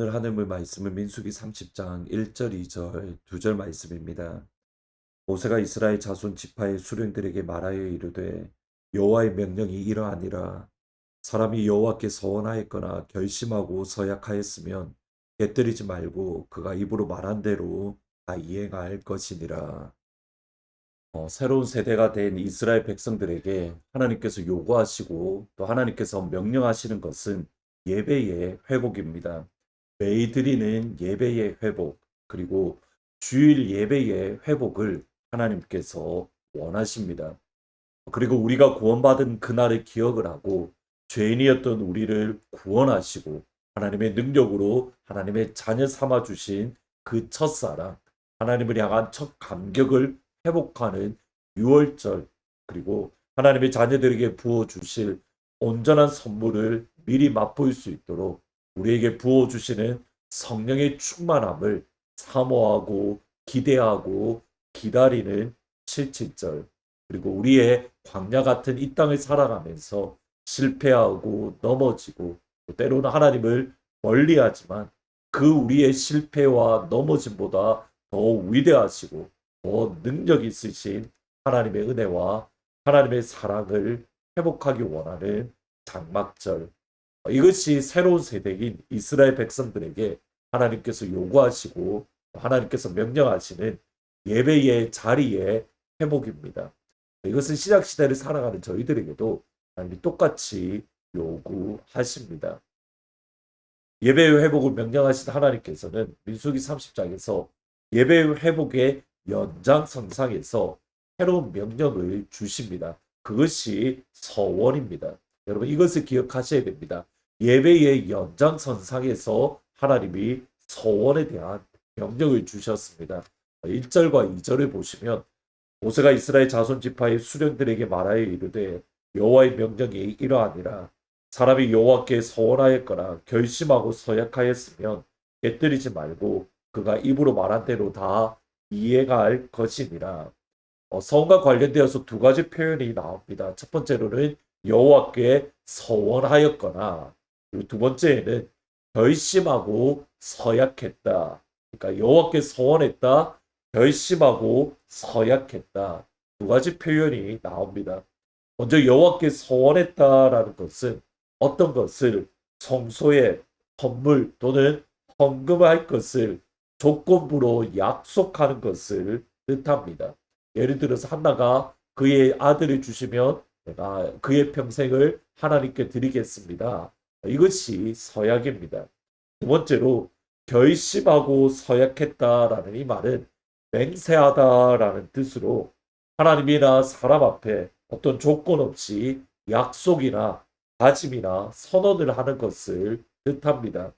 오늘 하늘 말씀은 민수기 30장 1절, 2절, 2절 말씀입니다. 모세가 이스라엘 자손 지파의 수령들에게 말하여 이르되 여호와의 명령이 이러하니라. 사람이 여호와께 서원하였거나 결심하고 서약하였으면 깨뜨리지 말고 그가 입으로 말한 대로 다 이행할 것이니라. 새로운 세대가 된 이스라엘 백성들에게 하나님께서 요구하시고 또 하나님께서 명령하시는 것은 예배의 회복입니다. 매일 드리는 예배의 회복, 그리고 주일 예배의 회복을 하나님께서 원하십니다. 그리고 우리가 구원받은 그날의 기억을 하고 죄인이었던 우리를 구원하시고 하나님의 능력으로 하나님의 자녀 삼아 주신 그 첫사랑, 하나님을 향한 첫 감격을 회복하는 6월절, 그리고 하나님의 자녀들에게 부어 주실 온전한 선물을 미리 맛볼 수 있도록 우리에게 부어 주시는 성령의 충만함을 사모하고 기대하고 기다리는 77절, 그리고 우리의 광야 같은 이 땅을 살아가면서 실패하고 넘어지고 때로는 하나님을 멀리하지만 그 우리의 실패와 넘어짐보다 더 위대하시고 더 능력 있으신 하나님의 은혜와 하나님의 사랑을 회복하기 원하는 장막절, 이것이 새로운 세대인 이스라엘 백성들에게 하나님께서 요구하시고 하나님께서 명령하시는 예배의 자리의 회복입니다. 이것은 신약시대를 살아가는 저희들에게도 하나님이 똑같이 요구하십니다. 예배의 회복을 명령하신 하나님께서는 민수기 30장에서 예배의 회복의 연장선상에서 새로운 명령을 주십니다. 그것이 서원입니다. 여러분, 이것을 기억하셔야 됩니다. 예배의 연장선상에서 하나님이 서원에 대한 명령을 주셨습니다. 1절과 2절을 보시면 모세가 이스라엘 자손 지파의 수령들에게 말하여 이르되 여호와의 명령이 이러하니라. 사람이 여호와께 서원하였거나 결심하고 서약하였으면 깨뜨리지 말고 그가 입으로 말한 대로 다 이해할 것이니라. 서원과 관련되어서 두 가지 표현이 나옵니다. 첫 번째로는 여호와께 서원하였거나, 그리고 두 번째에는 결심하고 서약했다. 그러니까 여호와께 서원했다, 결심하고 서약했다. 두 가지 표현이 나옵니다. 먼저 여호와께 서원했다라는 것은 어떤 것을 성소에 헌물 또는 헌금할 것을 조건부로 약속하는 것을 뜻합니다. 예를 들어서 한나가 그의 아들을 주시면 내가 그의 평생을 하나님께 드리겠습니다. 이것이 서약입니다. 두 번째로 결심하고 서약했다라는 이 말은 맹세하다라는 뜻으로 하나님이나 사람 앞에 어떤 조건 없이 약속이나 다짐이나 선언을 하는 것을 뜻합니다.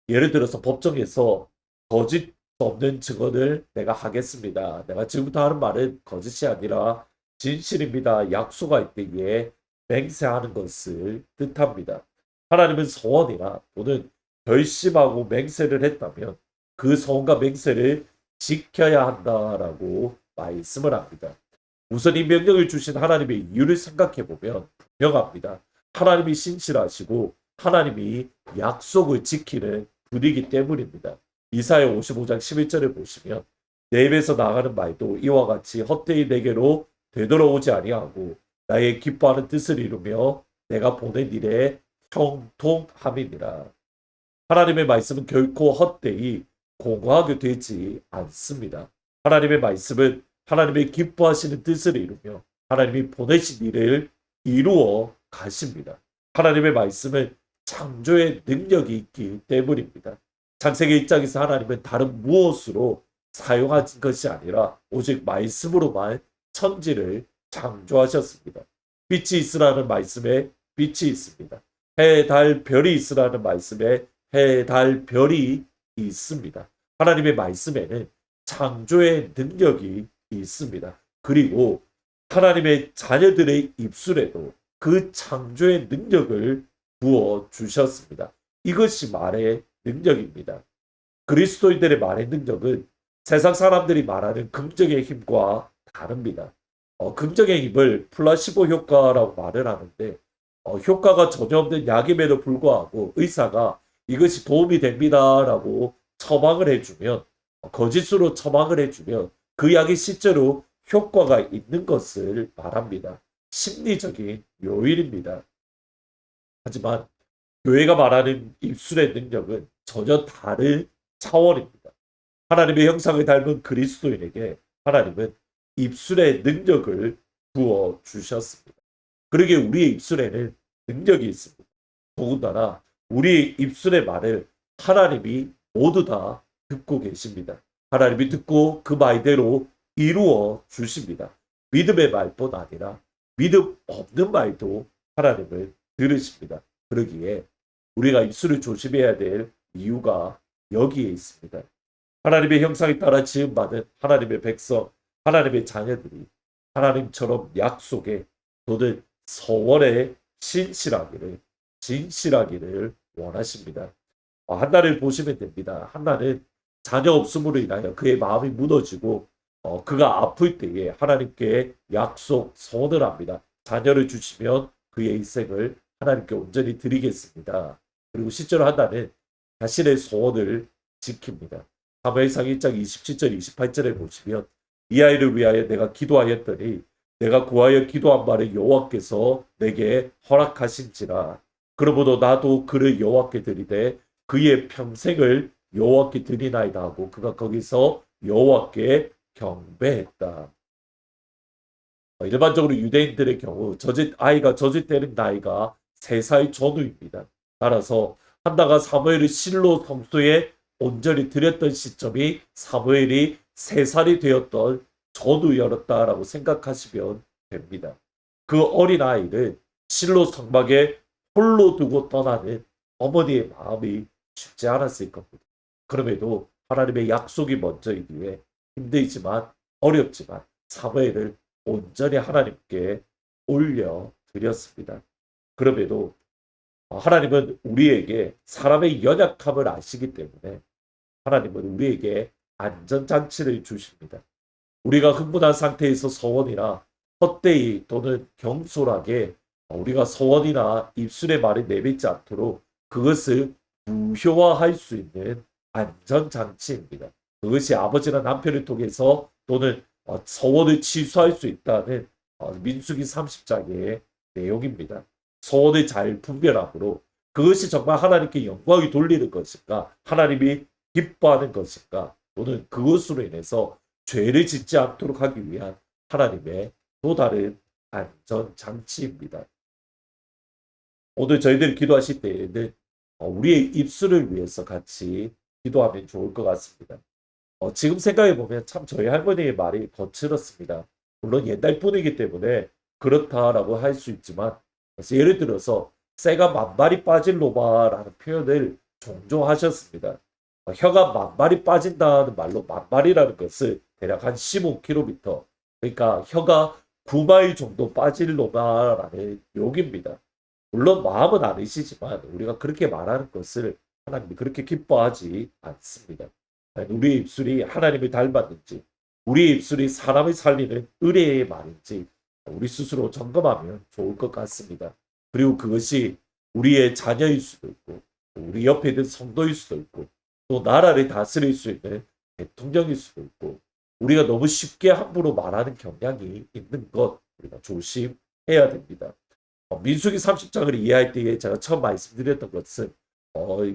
예를 들어서 법정에서 거짓 없는 증언을 내가 하겠습니다. 내가 지금부터 하는 말은 거짓이 아니라 진실입니다. 약속할 때에 맹세하는 것을 뜻합니다. 하나님은 서원이나 또는 결심하고 맹세를 했다면 그 서원과 맹세를 지켜야 한다라고 말씀을 합니다. 우선 이 명령을 주신 하나님의 이유를 생각해 보면 분명합니다. 하나님이 신실하시고 하나님이 약속을 지키는 분이기 때문입니다. 이사야 55장 11절을 보시면 내 입에서 나가는 말도 이와 같이 헛되이 내게로 되돌아오지 아니하고 나의 기뻐하는 뜻을 이루며 내가 보낸 일에 형통함이니라. 하나님의 말씀은 결코 헛되이 공허하게 되지 않습니다. 하나님의 말씀은 하나님의 기뻐하시는 뜻을 이루며 하나님이 보내신 일을 이루어 가십니다. 하나님의 말씀은 창조의 능력이 있기 때문입니다. 창세기 1장에서 하나님은 다른 무엇으로 사용한 것이 아니라 오직 말씀으로만 천지를 창조하셨습니다. 빛이 있으라는 말씀에 빛이 있습니다. 해, 달, 별이 있으라는 말씀에 해, 달, 별이 있습니다. 하나님의 말씀에는 창조의 능력이 있습니다. 그리고 하나님의 자녀들의 입술에도 그 창조의 능력을 부어 주셨습니다. 이것이 말의 능력입니다. 그리스도인들의 말의 능력은 세상 사람들이 말하는 긍정의 힘과 다릅니다. 긍정의 힘을 플라시보 효과라고 말을 하는데 효과가 전혀 없는 약임에도 불구하고 의사가 이것이 도움이 됩니다라고 처방을 해주면, 거짓으로 처방을 해주면 그 약이 실제로 효과가 있는 것을 말합니다. 심리적인 요일입니다. 하지만 교회가 말하는 입술의 능력은 전혀 다른 차원입니다. 하나님의 형상을 닮은 그리스도인에게 하나님은 입술의 능력을 부어 주셨습니다. 그러기에 우리의 입술에는 능력이 있습니다. 더군다나 우리의 입술의 말을 하나님이 모두 다 듣고 계십니다. 하나님이 듣고 그 말대로 이루어 주십니다. 믿음의 말뿐 아니라 믿음 없는 말도 하나님을 들으십니다. 그러기에 우리가 입술을 조심해야 될 이유가 여기에 있습니다. 하나님의 형상에 따라 지음받은 하나님의 백성, 하나님의 자녀들이 하나님처럼 약속에 또는 서원에 신실하기를, 진실하기를 원하십니다. 한나를 보시면 됩니다. 한나는 자녀 없음으로 인하여 그의 마음이 무너지고 그가 아플 때에 하나님께 약속, 서원을 합니다. 자녀를 주시면 그의 인생을 하나님께 온전히 드리겠습니다. 그리고 실제로 한나는 자신의 소원을 지킵니다. 사무엘상 1장 27절 28절에 보시면 이 아이를 위하여 내가 기도하였더니 내가 구하여 기도한 바를 여호와께서 내게 허락하신지라. 그러므로 나도 그를 여호와께 드리되 그의 평생을 여호와께 드리나이다 하고 그가 거기서 여호와께 경배했다. 일반적으로 유대인들의 경우 아이가 저짓되는 나이가 3살 전후입니다. 따라서 한나가 사무엘을 실로 성소에 온전히 드렸던 시점이 사무엘이 3살이 되었던 전후였다라고 생각하시면 됩니다. 그 어린 아이를 실로 성막에 홀로 두고 떠나는 어머니의 마음이 쉽지 않았을 겁니다. 그럼에도 하나님의 약속이 먼저이기에 힘들지만 어렵지만 사무엘을 온전히 하나님께 올려드렸습니다. 그럼에도 하나님은 우리에게 사람의 연약함을 아시기 때문에 하나님은 우리에게 안전장치를 주십니다. 우리가 흥분한 상태에서 서원이나 헛되이 또는 경솔하게 우리가 서원이나 입술의 말을 내뱉지 않도록 그것을 무효화할 수 있는 안전장치입니다. 그것이 아버지나 남편을 통해서 또는 서원을 취소할 수 있다는 민수기 30장의 내용입니다. 서원을 잘 분별함으로 그것이 정말 하나님께 영광이 돌리는 것일까, 하나님이 기뻐하는 것일까, 또는 그것으로 인해서 죄를 짓지 않도록 하기 위한 하나님의 또 다른 안전장치입니다. 오늘 저희들이 기도하실 때에는 우리의 입술을 위해서 같이 기도하면 좋을 것 같습니다. 지금 생각해보면 참 저희 할머니의 말이 거칠었습니다. 물론 옛날 분이기 때문에 그렇다라고 할 수 있지만 예를 들어서 새가 만발이 빠진 로마라는 표현을 종종 하셨습니다. 혀가 만발이 빠진다는 말로 만발이라는 것을 대략 한 15km, 그러니까 혀가 9마일 정도 빠질 로마라는 욕입니다. 물론 마음은 아니시지만 우리가 그렇게 말하는 것을 하나님이 그렇게 기뻐하지 않습니다. 우리의 입술이 하나님을 닮았는지, 우리의 입술이 사람을 살리는 의뢰의 말인지 우리 스스로 점검하면 좋을 것 같습니다. 그리고 그것이 우리의 자녀일 수도 있고 우리 옆에 있는 성도일 수도 있고 또 나라를 다스릴 수 있는 대통령일 수도 있고 우리가 너무 쉽게 함부로 말하는 경향이 있는 것 우리가 조심해야 됩니다. 민수기 30장을 이해할 때에 제가 처음 말씀드렸던 것은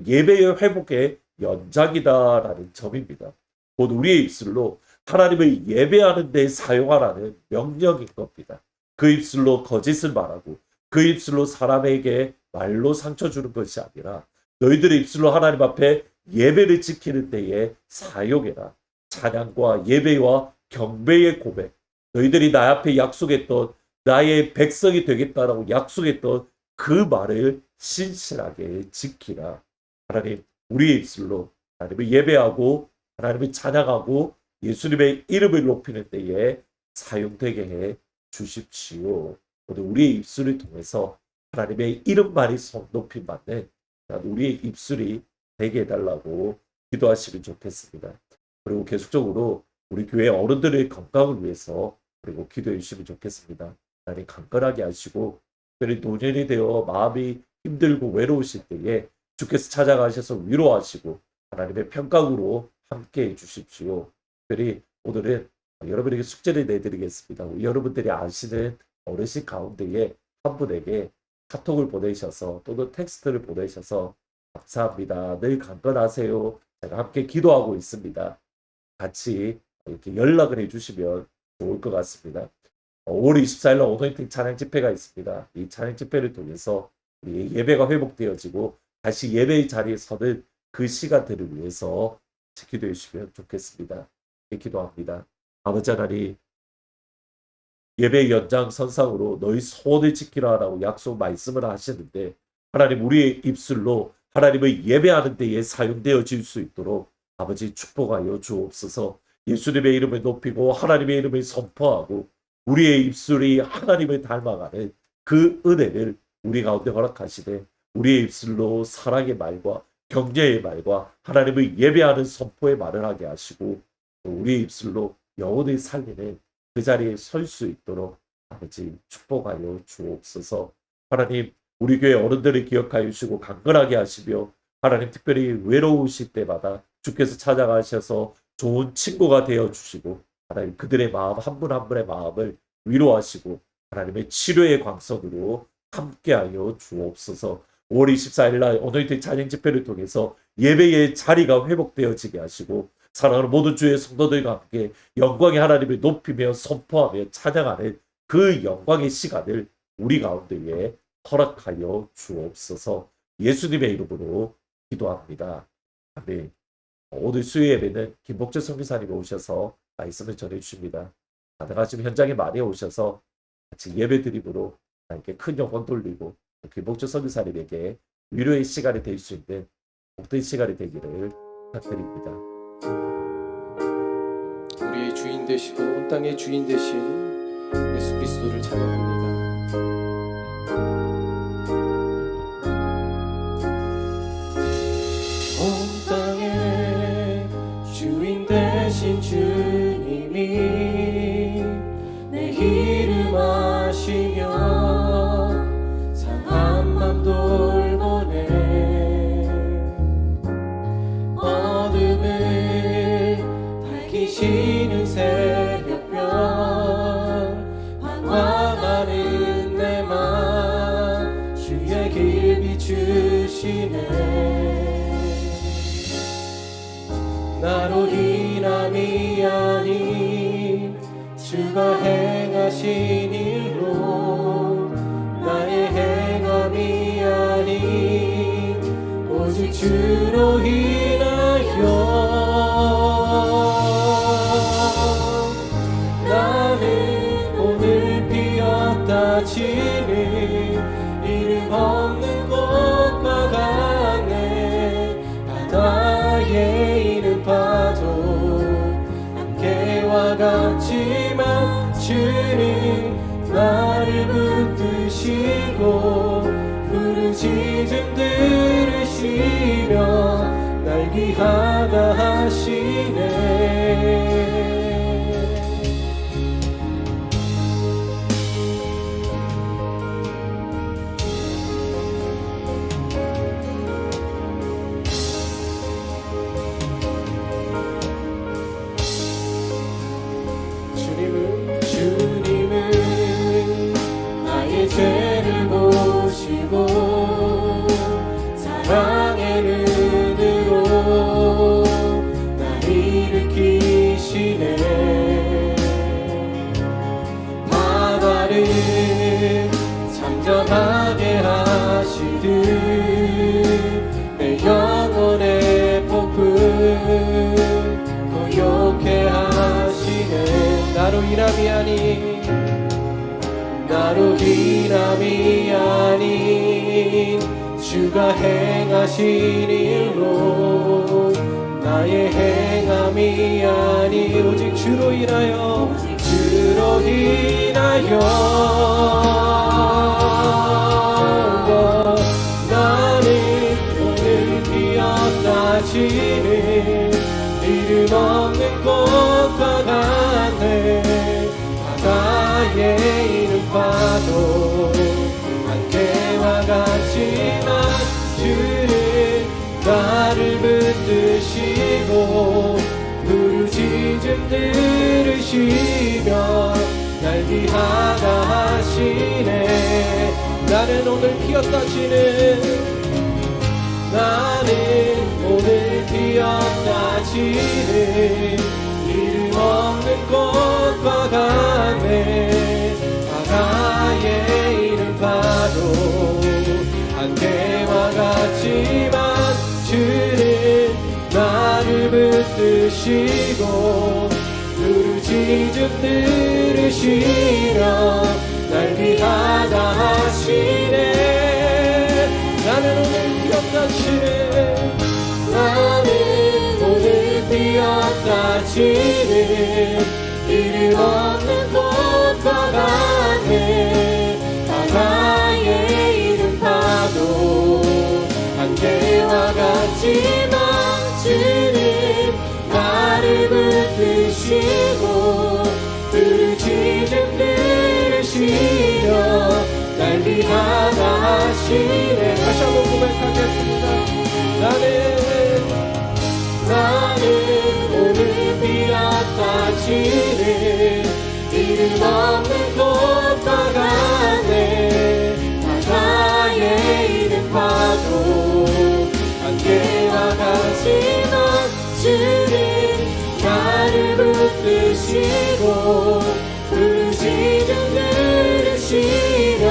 예배의 회복의 연장이다라는 점입니다. 곧 우리의 입술로 하나님을 예배하는 데 사용하라는 명령인 겁니다. 그 입술로 거짓을 말하고 그 입술로 사람에게 말로 상처 주는 것이 아니라 너희들의 입술로 하나님 앞에 예배를 지키는 데에 사용해라. 찬양과 예배와 경배의 고백, 너희들이 나 앞에 약속했던 나의 백성이 되겠다라고 약속했던 그 말을 신실하게 지키라. 하나님, 우리의 입술로 하나님을 예배하고 하나님을 찬양하고 예수님의 이름을 높이는 때에 사용되게 해 주십시오. 오늘 우리의 입술을 통해서 하나님의 이름만이 높임 받는 우리의 입술이 되게 해달라고 기도하시면 좋겠습니다. 그리고 계속적으로 우리 교회 어른들의 건강을 위해서 그리고 기도해 주시면 좋겠습니다. 하나님 강건하게 하시고 특별히 노년이 되어 마음이 힘들고 외로우실 때에 주께서 찾아가셔서 위로하시고 하나님의 평강으로 함께 해주십시오. 특별히 오늘은 여러분에게 숙제를 내드리겠습니다. 여러분들이 아시는 어르신 가운데에 한 분에게 카톡을 보내셔서 또는 텍스트를 보내셔서 감사합니다. 늘 강건하세요. 제가 함께 기도하고 있습니다. 같이 이렇게 연락을 해주시면 좋을 것 같습니다. 5월 24일 날 어노인팅 찬양 집회가 있습니다. 이 찬양 집회를 통해서 우리 예배가 회복되어지고 다시 예배의 자리에 서는 그 시간들을 위해서 기도해 주시면 좋겠습니다. 기도합니다. 아버지 하나님, 예배 연장선상으로 너희 소원을 지키라라고 약속 말씀을 하시는데 하나님 우리의 입술로 하나님을 예배하는 데에 사용되어질 수 있도록 아버지 축복하여 주옵소서. 예수님의 이름을 높이고 하나님의 이름을 선포하고 우리의 입술이 하나님을 닮아가는 그 은혜를 우리 가운데 허락하시되 우리의 입술로 사랑의 말과 격려의 말과 하나님을 예배하는 선포의 말을 하게 하시고 우리의 입술로 영혼을 살리는 그 자리에 설 수 있도록 아버지 축복하여 주옵소서. 하나님 우리 교회 어른들을 기억하여 주시고 강건하게 하시며 하나님 특별히 외로우실 때마다 주께서 찾아가셔서 좋은 친구가 되어 주시고 하나님 그들의 마음 한 분 한 분의 마음을 위로하시고 하나님의 치료의 광선으로 함께하여 주옵소서. 5월 24일 날 어노인팅 찬양 집회를 통해서 예배의 자리가 회복되어지게 하시고 사랑하는 모든 주의 성도들과 함께 영광의 하나님을 높이며 선포하며 찬양하는 그 영광의 시간을 우리 가운데에 허락하여 주옵소서. 예수님의 이름으로 기도합니다. 아멘. 오늘 수요 예배는 김복재 선교사님이 오셔서 말씀을 전해주십니다. 가능하시면 현장에 많이 오셔서 같이 예배 드림으로 하나님께 큰 영광 돌리고 김복재 선교사님에게 위로의 시간이 될 수 있는 복된 시간이 되기를 부탁드립니다. 우리의 주인 되시고 온 땅의 주인 되신 예수 그리스도를 찬양합니다. 온 땅의 주인 되신 주님이 내 이름 아시며 상한 맘 돌보네. 어둠을 밝히시는 새벽별 방황하는 내 맘 주의 길 비추시네. 나로 인함이 아닌 주가 행하신 일로 나의 행함이 아닌 오직 주로 인하여 나는 오늘 피었다 지는 이름 없는 꽃과 같네. 바다에 있는 파도 함께와 같지만 주는 나를 붙드시고 부르짖음 들으시며 날 귀하다 하시네. 주님은 나의 죄를 보시고 사랑의 눈으로 날 일으키시네. 바다를 잠잠하게 하시듯 내 영혼의 폭풍 고요케 하시네. 나로 인함이 아닌 주가 행하신 일로 나의 행함이 아닌 오직 주로 인하여 나는 오늘 피었다 지는 이름 없는 꽃과 같네. 바다에 있는 파도 한계와 같지만 주는 붙드시고 부르짖음 들으시며 날 위하다 하시네. 나는 오늘 피었다 지는 나는 오늘 피었다 지는 이름 없는 꽃과 같네. 바다의 이름 파도 안개와 같지만 주는 나를 붙드시고 부르짖음 들으시며 날 위하다 하시네. 나는 오늘 피었다 치는 나는 오늘 피었다 치는 이름 없는 꽃과 같네. 바다의 이름 파도 안개와 같지만 주는 나를 붙드시고 부르짖음 들으시며 날 위하다 하시네. 다시 한번 고백하겠습니다. 나는 오늘 피었다 지는 이름 없는 꽃과 같네. 바다의 이름 파도 안개와 같지만 주는 나를 붙드시고 부르짖음 들으시며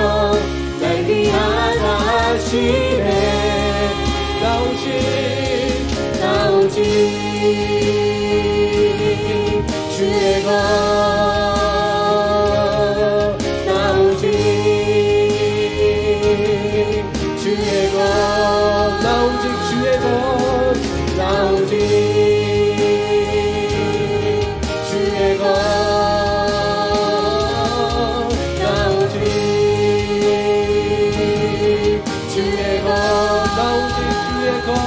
날 위하다 하시네. 나오직 주의 것 나오직 주의 것 나오직 주의 것 나오직 주의 것 나오직 주의 것 나오직 주의 것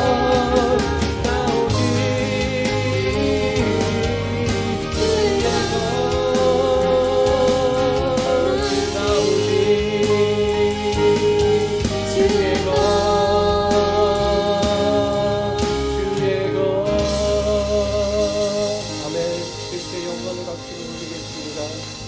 영광을 받기를 올리겠습니다.